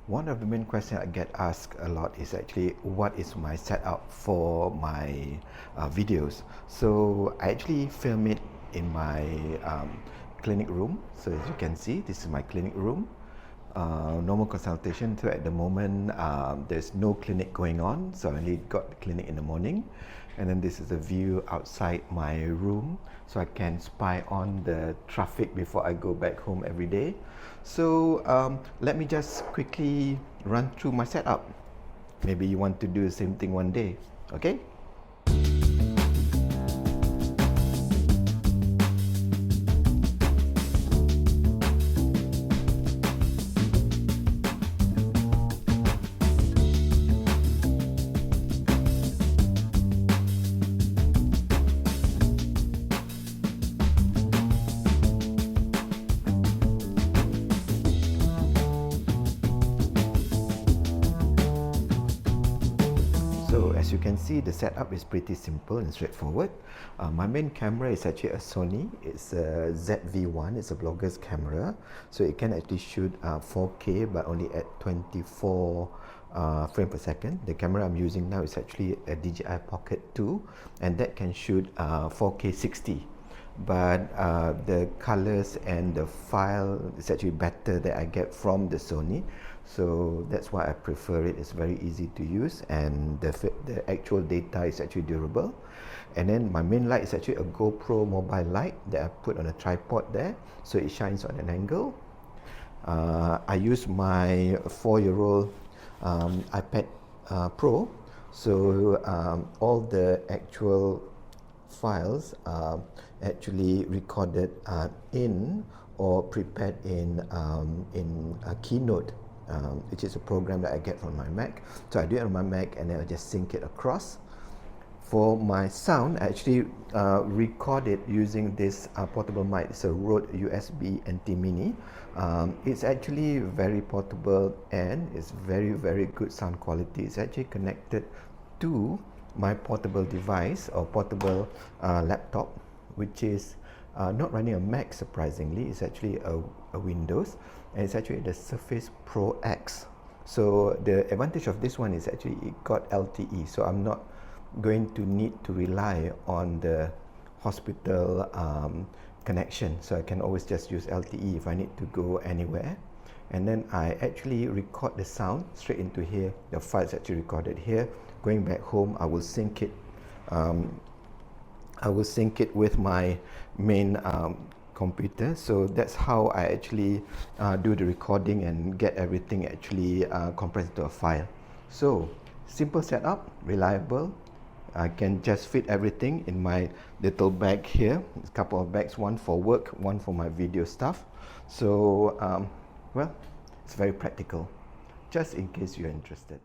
One of the main questions I get asked a lot is actually what is my setup for my videos. So I actually film it in my clinic room. So as you can see, this is my clinic room. Normal consultation. So at the moment there's no clinic going on, so I only got the clinic in the morning. And then this is a view outside my room, so I can spy on the traffic before I go back home every day. So let me just quickly run through my setup. Maybe you want to do the same thing one day, okay? So as you can see, the setup is pretty simple and straightforward. My main camera is actually a Sony. It's a ZV-1. It's a vlogger's camera. So it can actually shoot 4K but only at 24 frames per second. The camera I'm using now is actually a DJI Pocket 2, and that can shoot 4K 60. But the colors and the file is actually better that I get from the Sony, so that's why I prefer it. It's very easy to use, and the actual data is actually durable. And then my main light is actually a GoPro mobile light that I put on a tripod there, so it shines on an angle. I use my 4-year-old iPad Pro, so all the actual files are actually recorded in or prepared in Keynote, which is a program that I get from my Mac. So I do it on my Mac and then I just sync it across. For my sound, I actually record it using this portable mic. It's a Rode USB NT-Mini. It's actually very portable and it's very good sound quality. It's actually connected to my portable device or portable laptop, which is not running a Mac, surprisingly. It's actually a Windows, and it's actually the Surface Pro X. So the advantage of this one is actually it got LTE, so I'm not going to need to rely on the hospital connection, so I can always just use LTE if I need to go anywhere. And then I actually record the sound straight into here. The file is actually recorded here. Going back home, I will sync it. I will sync it with my main computer. So that's how I actually do the recording and get everything actually compressed into a file. So simple setup, reliable. I can just fit everything in my little bag here. A couple of bags, one for work, one for my video stuff. So well, it's very practical, just in case you're interested.